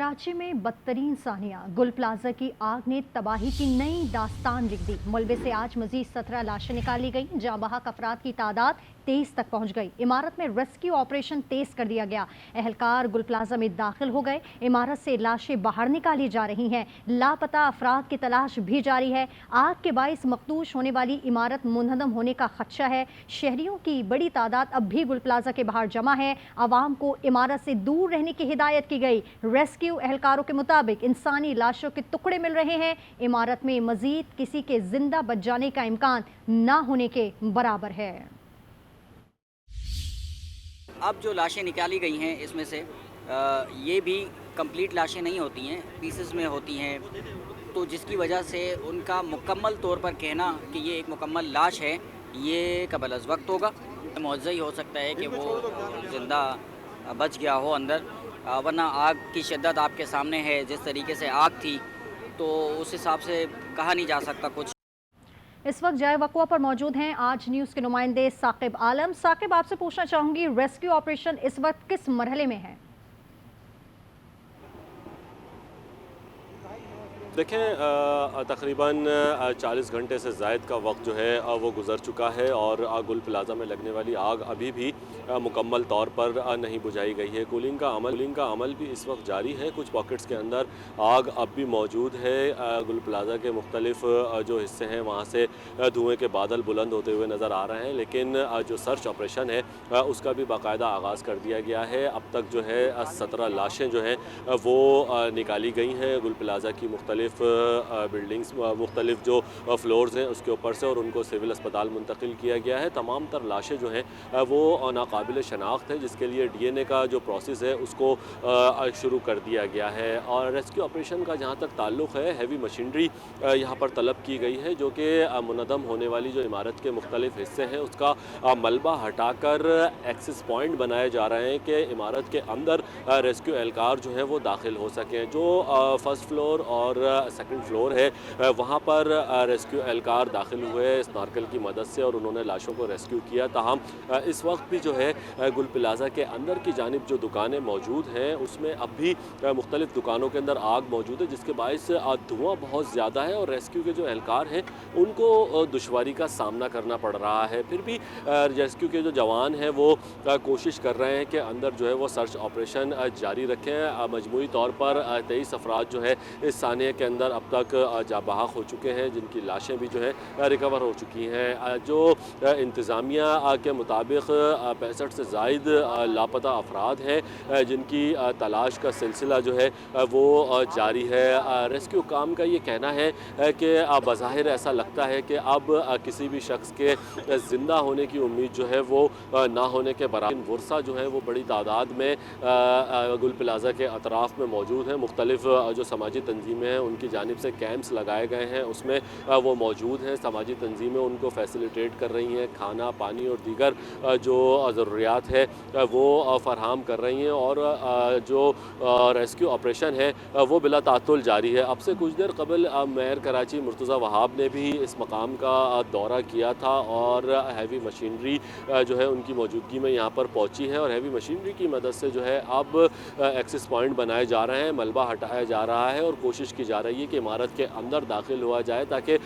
कराची में बदतरीन सानिया गुल प्लाजा की आग ने तबाही की नई दास्तान लिख दी। मलबे से आज मजीद 17 लाशें निकाली गई। जाँ बहक अफराद की तादाद 23 तक पहुंच गई। इमारत में रेस्क्यू ऑपरेशन तेज कर दिया गया। एहलकार गुल प्लाजा में दाखिल हो गए। इमारत से लाशें बाहर निकाली जा रही हैं। लापता अफराद की तलाश भी जारी है। आग के बाइस मखदूश होने वाली इमारत मुनहदम होने का खदशा है। शहरियों की बड़ी तादाद अब भी गुल प्लाजा के बाहर जमा है। आवाम को इमारत से दूर रहने की हिदायत की गई। रेस्क्यू एहलकारों के मुताबिक इंसानी लाशों के टुकड़े मिल रहे हैं। इमारत में मजीद किसी के जिंदा बच जाने का इम्कान ना होने के बराबर है। अब जो लाशें निकाली गई हैं इसमें से ये भी कंप्लीट लाशें नहीं होती हैं, पीसेस में होती हैं, तो जिसकी वजह से उनका मुकम्मल तौर पर कहना कि ये एक मुकम्मल लाश है ये कबल अज़ वक्त होगा। मुअज़्ज़ा ही हो सकता है कि वो ज़िंदा बच गया हो अंदर, वरना आग की शिद्दत आपके सामने है। जिस तरीके से आग थी तो उस हिसाब से कहा नहीं जा सकता कुछ। इस वक्त जाए वक़्वा पर मौजूद हैं आज न्यूज़ के नुमाइंदे साकिब आलम। साकिब, आपसे पूछना चाहूँगी, रेस्क्यू ऑपरेशन इस वक्त किस मरहले में है? देखें, तकरीबन 40 घंटे से ज़ायद का वक्त जो है वो गुज़र चुका है और गुल प्लाज़ा में लगने वाली आग अभी भी मुकम्मल तौर पर नहीं बुझाई गई है। कूलिंग का अमल भी इस वक्त जारी है। कुछ पॉकेट्स के अंदर आग अब भी मौजूद है। गुल प्लाज़ा के मुख्तलिफ जो हिस्से हैं वहाँ से धुएँ के बादल बुलंद होते हुए नज़र आ रहे हैं, लेकिन जो सर्च ऑपरेशन है उसका भी बाकायदा आगाज़ कर दिया गया है। अब तक जो है 17 लाशें जो हैं वो निकाली गई हैं गुल प्लाज़ा की मुख्तलिफ बिल्डिंग्स, मुख्तलिफ जो फ्लोर्स हैं उसके ऊपर से, और उनको सिविल अस्पताल मुंतकिल किया गया है। तमाम तर लाशें जो हैं वो नाकाबिल शनाख्त है, जिसके लिए DNA का जो प्रोसेस है उसको शुरू कर दिया गया है। और रेस्क्यू ऑपरेशन का जहाँ तक ताल्लुक़ है, हैवी मशीनरी यहाँ पर तलब की गई है, जो कि मुनदम होने वाली जो इमारत के मुख्तलिफ हिस्से हैं उसका मलबा हटाकर एक्सेस पॉइंट बनाए जा रहे हैं कि इमारत के अंदर रेस्क्यू एहलकार जो है वो दाखिल हो सकें। जो फर्स्ट फ्लोर और सेकंड फ्लोर है वहाँ पर रेस्क्यू एहलकार दाखिल हुए स्नॉर्कल की मदद से और उन्होंने लाशों को रेस्क्यू किया। ताहम इस वक्त भी जो है गुल प्लाज़ा के अंदर की जानिब जो दुकानें मौजूद हैं उसमें अब भी मुख्तलिफ दुकानों के अंदर आग मौजूद है, जिसके बायस धुआं बहुत ज़्यादा है और रेस्क्यू के जो एहलकार हैं उनको दुश्वारी का सामना करना पड़ रहा है। फिर भी रेस्क्यू के जो जवान हैं वो कोशिश कर रहे हैं कि अंदर जो है वो सर्च ऑपरेशन जारी रखें। मजमूई तौर पर 23 अफराद जो है इस सानिया के अंदर अब तक जाँ बहक हो चुके हैं, जिनकी लाशें भी जो है रिकवर हो चुकी हैं। जो इंतज़ामिया के मुताबिक 65 से ज़ायद लापता अफराद हैं जिनकी तलाश का सिलसिला जो है वो जारी है। रेस्क्यू काम का ये कहना है कि बज़ाहिर ऐसा लगता है कि अब किसी भी शख्स के ज़िंदा होने की उम्मीद जो है वो ना होने के बराबर वर्सा जो है वो बड़ी तादाद में गुल प्लाज़ा के अतराफ़ में मौजूद हैं। मुख्तलिफ जो समाजी तंजीमें हैं उनकी जानिब से कैंप्स लगाए गए हैं, उसमें वो मौजूद हैं। समाजी तंजीमें उनको फैसिलिटेट कर रही हैं, खाना पानी और दीगर जो ज़रूरियात है वो फ़राहम कर रही हैं और जो रेस्क्यू ऑपरेशन है वो बिला तातुल जारी है। अब से कुछ देर कबल मेयर कराची मुर्तज़ा वहाब ने भी इस मकाम का दौरा किया था और हैवी मशीनरी जो है उनकी मौजूदगी में यहाँ पर पहुँची है और हैवी मशीनरी की मदद से जो है अब एक्सेस पॉइंट बनाए जा रहे हैं, मलबा हटाया जा रहा है और कोशिश की जा रही है कि इमारत के अंदर दाखिल हुआ जाए ताकि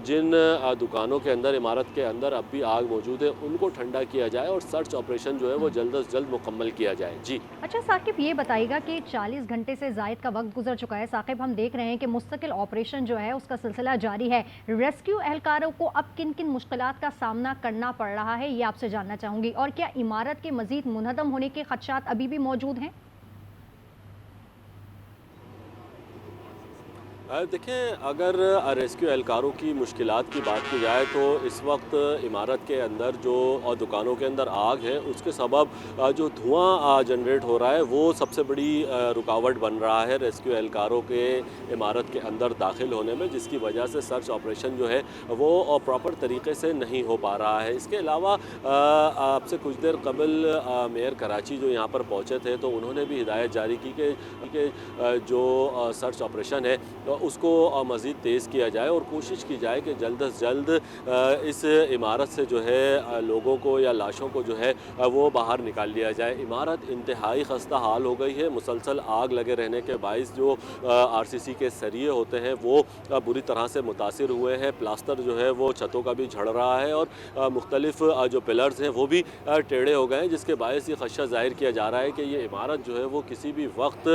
जिन दुकानों के अंदर इमारत के अंदर अब भी आग मौजूद है उनको ठंडा किया जाए और सर्च ऑपरेशन जो है वो जल्द से जल्द मुकम्मल किया जाए। जी अच्छा साकिब, ये बताइएगा कि 40 घंटे से ज़ायद का वक्त गुजर चुका है। साकिब, हम देख रहे हैं कि मुस्तकिल ऑपरेशन जो है उसका सिलसिला जारी है। रेस्क्यू एहलकारों को अब किन किन मुश्किलात का सामना करना पड़ रहा है ये आपसे जानना चाहूँगी, और क्या इमारत के मज़ीद मुनहदम होने के खदशात अभी भी मौजूद हैं? देखें, अगर रेस्क्यू एहलकारों की मुश्किलात की बात की जाए तो इस वक्त इमारत के अंदर जो दुकानों के अंदर आग है उसके सबब जो धुआं जनरेट हो रहा है वो सबसे बड़ी रुकावट बन रहा है रेस्क्यू एहलकारों के इमारत के अंदर दाखिल होने में, जिसकी वजह से सर्च ऑपरेशन जो है वो प्रॉपर तरीके से नहीं हो पा रहा है। इसके अलावा आपसे कुछ देर कबल मेयर कराची जो यहाँ पर पहुँचे थे तो उन्होंने भी हिदायत जारी की कि जो सर्च ऑपरेशन है उसको मज़ीद तेज़ किया जाए और कोशिश की जाए कि जल्द से जल्द इस इमारत से जो है लोगों को या लाशों को जो है वो बाहर निकाल लिया जाए। इमारत इंतहाई खस्ता हाल हो गई है। मुसलसल आग लगे रहने के बाइस जो आरसीसी के सरिये होते हैं वो बुरी तरह से मुतासिर हुए हैं। प्लास्टर जो है वो छतों का भी झड़ रहा है और मुख्तलिफ जो पिलर्स हैं वो भी टेढ़े हो गए हैं, जिसके बायस ये खदशा ज़ाहिर किया जा रहा है कि ये इमारत जो है वो किसी भी वक्त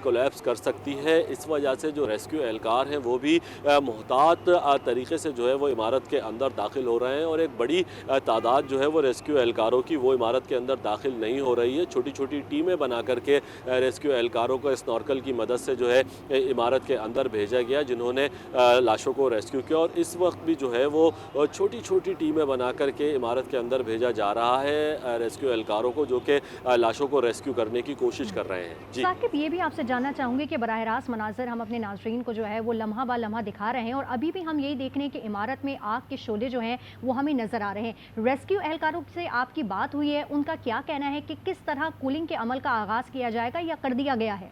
कोलैप्स कर सकती है। इस वजह से जो रेस्क्यू एहलकार हैं वो भी मुहतात तरीके से जो है वो इमारत के अंदर दाखिल हो रहे हैं और एक बड़ी तादाद जो है वो रेस्क्यू एहलकारों की वो इमारत के अंदर दाखिल नहीं हो रही है। छोटी छोटी टीमें बना करके रेस्क्यू एहलकारों को स्नॉर्कल की मदद से जो है इमारत के अंदर भेजा गया, जिन्होंने लाशों को रेस्क्यू किया। और इस वक्त भी जो है वो छोटी छोटी टीमें बना करके इमारत के अंदर भेजा जा रहा है रेस्क्यू एहलकारों को, जो कि लाशों को रेस्क्यू करने की कोशिश कर रहे हैं। जी साकिब, ये भी आपसे जानना चाहूँगी कि बराह रास्त मनाज़र हम अपने नाज़रीन को जो है वो लम्हा बा लम्हा दिखा रहे हैं और अभी भी हम यही देख रहे हैं कि इमारत में आग के शोले जो हैं वो हमें नज़र आ रहे हैं। रेस्क्यू एहलकारों से आपकी बात हुई है, उनका क्या कहना है कि किस तरह कूलिंग के अमल का आगाज़ किया जाएगा या कर दिया गया है?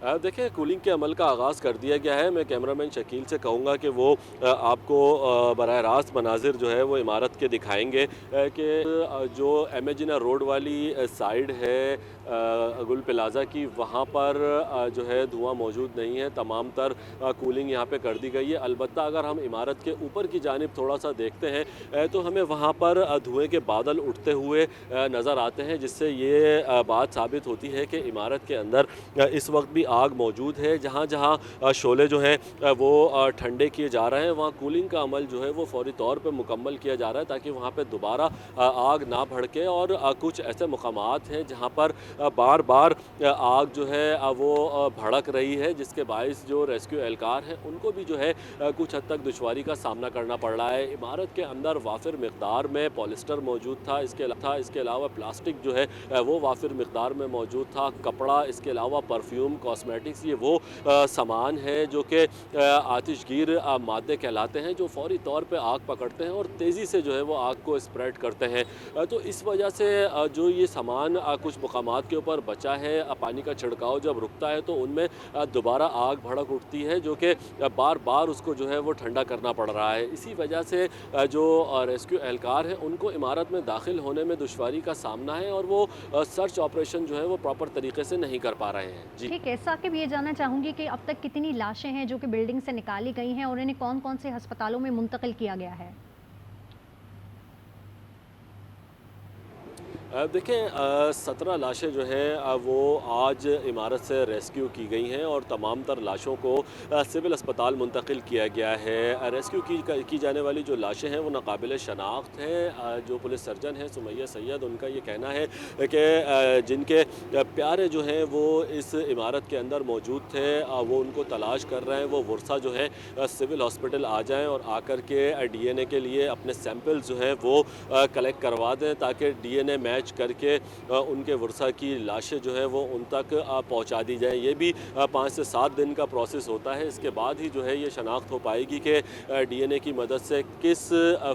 देखिए, कूलिंग के अमल का आगाज़ कर दिया गया है। मैं कैमरामैन शकील से कहूँगा कि वो आपको बराह रास्त मनाजिर जो है वो इमारत के दिखाएंगे कि जो इमेजिना रोड वाली साइड है गुल प्लाज़ा की, वहाँ पर जो है धुआं मौजूद नहीं है। तमाम तर कूलिंग यहाँ पे कर दी गई है। अलबत्ता अगर हम इमारत के ऊपर की जानिब थोड़ा सा देखते हैं तो हमें वहाँ पर धुएँ के बादल उठते हुए नज़र आते हैं, जिससे ये बात साबित होती है कि इमारत के अंदर इस वक्त भी आग मौजूद है। जहाँ जहाँ शोले जो हैं वो ठंडे किए जा रहे हैं, वहाँ कूलिंग का अमल जो है वो फौरी तौर पे मुकम्मल किया जा रहा है, ताकि वहाँ पे दोबारा आग ना भड़के। और कुछ ऐसे मकामात हैं जहाँ पर बार बार आग जो है वो भड़क रही है, जिसके बायस जो रेस्क्यू एहलकार हैं उनको भी जो है कुछ हद तक दुश्वारी का सामना करना पड़ रहा है। इमारत के अंदर वाफिर मिक़दार में पॉलिस्टर मौजूद था, इसके अलावा प्लास्टिक जो है वो वाफिर मिक़दार में मौजूद था, कपड़ा, इसके अलावा परफ्यूम, कॉस्मेटिक्स, ये वो सामान है जो कि आतिशगीर मादे कहलाते हैं, जो फौरी तौर पे आग पकड़ते हैं और तेज़ी से जो है वो आग को स्प्रेड करते हैं। तो इस वजह से जो ये सामान कुछ मकामात के ऊपर बचा है, पानी का छिड़काव जब रुकता है तो उनमें दोबारा आग भड़क उठती है, जो कि बार बार उसको जो है वो ठंडा करना पड़ रहा है। इसी वजह से जो रेस्क्यू एहलकार हैं उनको इमारत में दाखिल होने में दुश्वारी का सामना है और वो सर्च ऑपरेशन जो है वो प्रॉपर तरीके से नहीं कर पा रहे हैं। जी ठीक है साकिब, ये जानना चाहूँगी कि अब तक कितनी लाशें हैं जो कि बिल्डिंग से निकाली गई हैं और इन्हें कौन कौन से अस्पतालों में मुंतकिल किया गया है? देखें, 17 लाशें जो हैं वो आज इमारत से रेस्क्यू की गई हैं और तमाम तर लाशों को सिविल अस्पताल मुंतकिल किया गया है। रेस्क्यू की जाने वाली जो लाशें हैं वो नाकाबिल शनाख्त हैं। जो पुलिस सर्जन हैं सुमैया सैयद, उनका ये कहना है कि जिनके प्यारे जो हैं वो इस इमारत के अंदर मौजूद थे, वो उनको तलाश कर रहे हैं। वो वर्सा जो है सिविल हॉस्पिटल आ जाएँ और आकर के DNA के लिए अपने सैंपल्स जो हैं वो कलेक्ट करवा दें, ताकि DNA मैच करके उनके वर्सा की लाशें जो है वो उन तक पहुंचा दी जाए। ये भी 5 से 7 दिन का प्रोसेस होता है। इसके बाद ही जो है ये शनाख्त हो पाएगी कि DNA की मदद से किस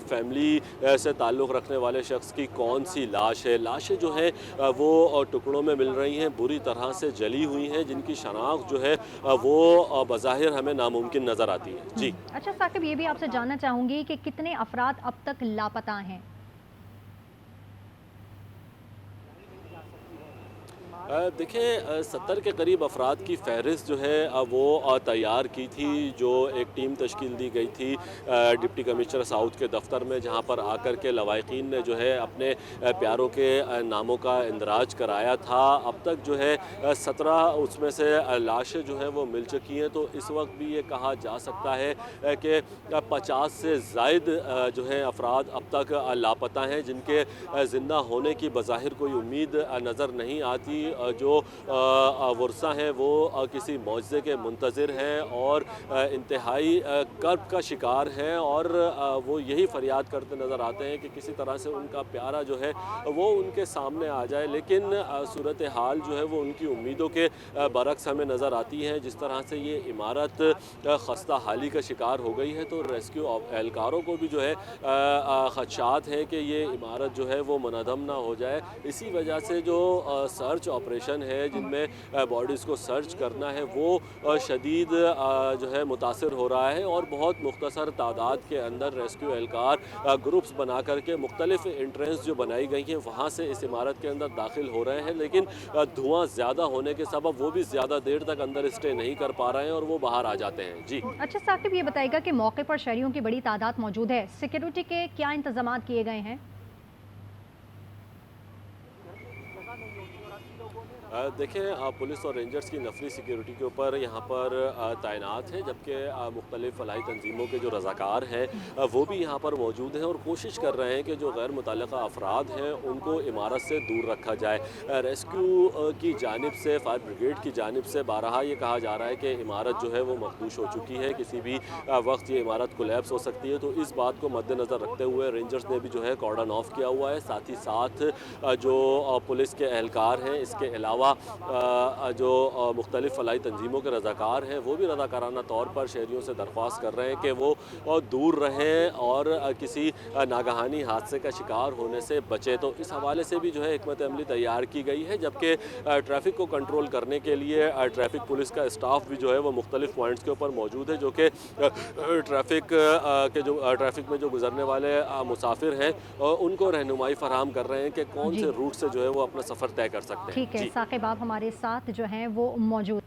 फैमिली से ताल्लुक़ रखने वाले शख्स की कौन सी लाश है। लाशें जो हैं वो टुकड़ों में मिल रही हैं, बुरी तरह से जली हुई हैं, जिनकी शनाख्त जो है वो बज़ाहिर हमें नामुमकिन नज़र आती है। जी अच्छा साकिब, ये भी आपसे जानना चाहूँगी कि कितने अफराद अब तक लापता हैं? देखें, 70 के करीब अफराद की फ़हरिस्त जो है वो तैयार की थी। जो एक टीम तश्कील दी गई थी डिप्टी कमिश्नर साउथ के दफ्तर में, जहां पर आकर के लवाहिकीन ने जो है अपने प्यारों के नामों का इंदराज कराया था। अब तक जो है 17 उसमें से लाशें जो हैं वो मिल चुकी हैं। तो इस वक्त भी ये कहा जा सकता है कि 50 से ज़ायद जो है अफराद अब तक लापता हैं, जिनके ज़िंदा होने की बज़ाहिर कोई उम्मीद नज़र नहीं आती। जो वर्सा हैं वो किसी मौजज़े के मुंतज़िर हैं और इंतहाई कर्ब का शिकार हैं और वो यही फरियाद करते नज़र आते हैं कि किसी तरह से उनका प्यारा जो है वो उनके सामने आ जाए। लेकिन सूरत हाल जो है वो उनकी उम्मीदों के बरक्स हमें नज़र आती है। जिस तरह से ये इमारत खस्ता हाली का शिकार हो गई है, तो रेस्क्यू एहलकारों को भी जो है खदशात हैं कि ये इमारत जो है वो मुनहदम ना हो जाए। इसी वजह से जो सर्च ऑपरेशन है जिनमें बॉडीज़ को सर्च करना है वो शदीद जो है मुतासर हो रहा है और बहुत मुख्तसर तादाद के अंदर रेस्क्यू एहलकार ग्रुप्स बना करके मुख्तलिफ एंट्रेंस जो बनाई गई हैं वहाँ से इस इमारत के अंदर दाखिल हो रहे हैं, लेकिन धुआं ज़्यादा होने के सबब वो भी ज़्यादा देर तक अंदर स्टे नहीं कर पा रहे हैं और वो बाहर आ जाते हैं। जी अच्छा साकिब, ये बताइएगा कि मौके पर शहरियों की बड़ी तादाद मौजूद है, सिक्योरिटी के क्या इंतजाम किए गए हैं? देखें, पुलिस और रेंजर्स की नफरी सिक्योरिटी के ऊपर यहाँ पर तैनात है, जबकि मुख्तलिफ फलाही तंजीमों के जो रज़ाकार हैं वो भी यहाँ पर मौजूद हैं और कोशिश कर रहे हैं कि जो गैर मुतल्लका अफराद हैं उनको इमारत से दूर रखा जाए। रेस्क्यू की जानिब से, फायर ब्रिगेड की जानिब से बारहा ये कहा जा रहा है कि इमारत जो है वो मखदूश हो चुकी है, किसी भी वक्त ये इमारत कोलैप्स हो सकती है। तो इस बात को मद्देनज़र रखते हुए रेंजर्स ने भी जो है कॉर्डन ऑफ किया हुआ है। साथ ही साथ जो पुलिस के एहलकार हैं, इसके अलावा जो मुख्तलिफ फलाही तंजीमों के रज़ाकार हैं वो भी रज़ाकाराना तौर पर शहरियों से दरख्वास्त कर रहे हैं कि वो दूर रहें और किसी नागहानी हादसे का शिकार होने से बचें। तो इस हवाले से भी जो है हिकमत अमली तैयार की गई है, जबकि ट्रैफिक को कंट्रोल करने के लिए ट्रैफिक पुलिस का स्टाफ भी जो है वो मुख्तलिफ पॉइंट्स के ऊपर मौजूद है, जो कि ट्रैफिक में जो गुजरने वाले मुसाफिर हैं उनको रहनुमाई फराहम कर रहे हैं कि कौन से रूट से जो है वो अपना सफ़र तय कर सकते हैं। ठीक है साकिब, आप हमारे साथ जो हैं वो मौजूद